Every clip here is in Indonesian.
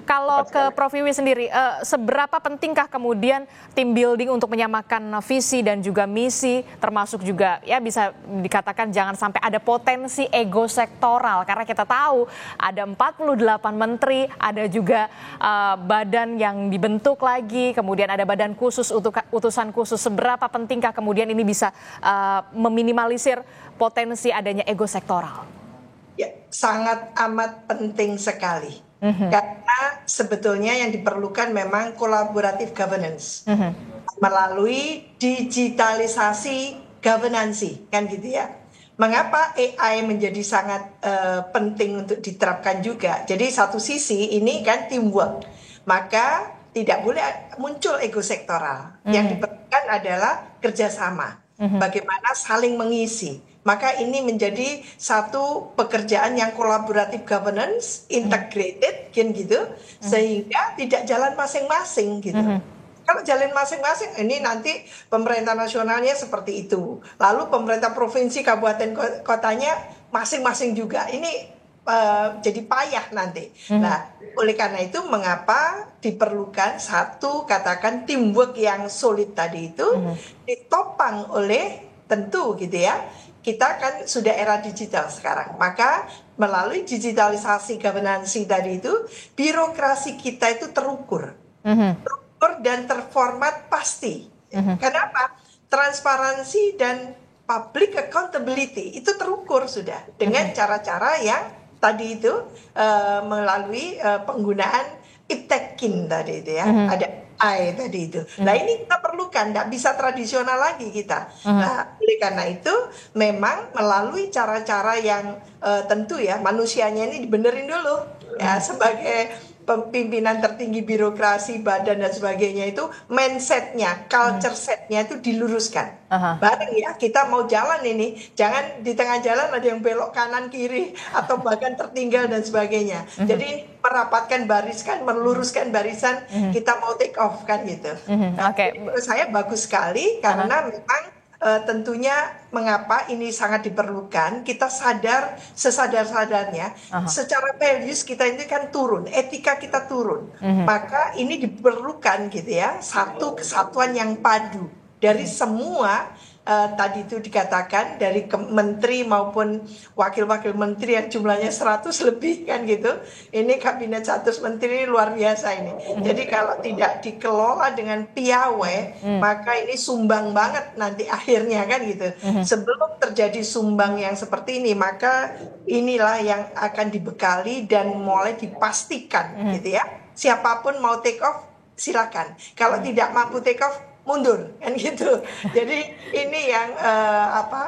Kalau ke Prof. Wiwi sendiri, seberapa pentingkah kemudian tim building untuk menyamakan visi dan juga misi, termasuk juga ya bisa dikatakan jangan sampai ada potensi ego sektoral, karena kita tahu ada 48 menteri, ada juga badan yang dibentuk lagi, kemudian ada badan khusus untuk utusan khusus. Seberapa pentingkah kemudian ini bisa meminimalisir potensi adanya ego sektoral? Ya, sangat amat penting sekali. Karena sebetulnya yang diperlukan memang collaborative governance. Melalui digitalisasi governance, kan gitu ya. Mengapa AI menjadi sangat penting untuk diterapkan juga? Jadi satu sisi ini kan teamwork. Maka tidak boleh muncul ego sektoral. Yang diperlukan adalah kerjasama. Bagaimana saling mengisi. Maka ini menjadi satu pekerjaan yang collaborative governance, integrated, kan gitu, sehingga tidak jalan masing-masing gitu. Kalau jalan masing-masing, ini nanti pemerintah nasionalnya seperti itu. Lalu pemerintah provinsi, kabupaten, kotanya masing-masing juga. Ini jadi payah nanti. Nah, oleh karena itu mengapa diperlukan satu katakan teamwork yang solid tadi itu ditopang oleh tentu gitu ya. Kita kan sudah era digital sekarang, maka melalui digitalisasi governance tadi itu, birokrasi kita itu terukur, terukur dan terformat pasti. Kenapa? Transparansi dan public accountability itu terukur sudah dengan cara-cara yang tadi itu melalui penggunaan iptekin tadi itu ya, ada AI tadi itu. Nah ini kita perlukan, tidak bisa tradisional lagi kita. Nah oleh karena itu memang melalui cara-cara yang tentu ya manusianya ini dibenerin dulu ya sebagai pimpinan tertinggi birokrasi, badan dan sebagainya itu mindsetnya, culture setnya itu diluruskan. Bareng ya kita mau jalan ini, jangan di tengah jalan ada yang belok kanan kiri atau bahkan tertinggal dan sebagainya. Jadi merapatkan barisan, meluruskan barisan, kita mau take off kan gitu. Menurut saya bagus sekali karena memang tentunya mengapa ini sangat diperlukan, kita sadar sesadar-sadarnya secara values kita ini kan turun, etika kita turun, maka ini diperlukan gitu ya satu kesatuan yang padu dari semua tadi itu dikatakan dari menteri maupun wakil-wakil menteri yang jumlahnya 100 lebih kan gitu. Ini kabinet 100 menteri ini luar biasa ini. Jadi kalau tidak dikelola dengan piawai, maka ini sumbang banget nanti akhirnya kan gitu. Sebelum terjadi sumbang yang seperti ini, maka inilah yang akan dibekali dan mulai dipastikan gitu ya. Siapapun mau take off silakan. Kalau tidak mampu take off mundur kan gitu. Jadi ini yang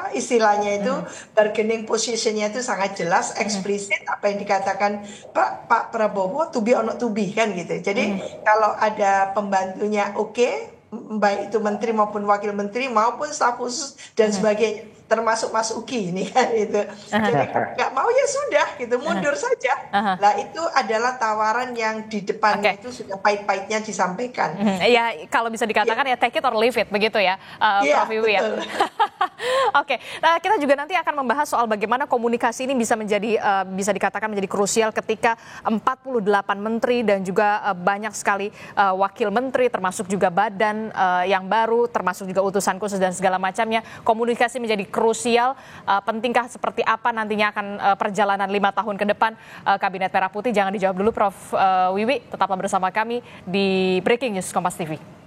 istilahnya itu bargaining positionnya itu sangat jelas, eksplisit apa yang dikatakan Pak Prabowo to be or not to be kan gitu. Jadi kalau ada pembantunya oke, baik itu menteri maupun wakil menteri maupun staf khusus dan sebagainya, termasuk Mas Uki ini kan itu. Jadi nggak mau ya sudah gitu, mundur saja. Nah itu adalah tawaran yang di depannya itu sudah pahit-pahitnya disampaikan. Ya kalau bisa dikatakan ya take it or leave it begitu ya, Prof. Wiwi ya. Oke, nah, kita juga nanti akan membahas soal bagaimana komunikasi ini bisa menjadi bisa dikatakan menjadi krusial ketika 48 menteri dan juga banyak sekali wakil menteri termasuk juga badan yang baru termasuk juga utusan khusus dan segala macamnya. Komunikasi menjadi krusial, pentingkah seperti apa nantinya akan perjalanan 5 tahun ke depan Kabinet Merah Putih? Jangan dijawab dulu Prof. Wiwi, tetaplah bersama kami di Breaking News Kompas TV.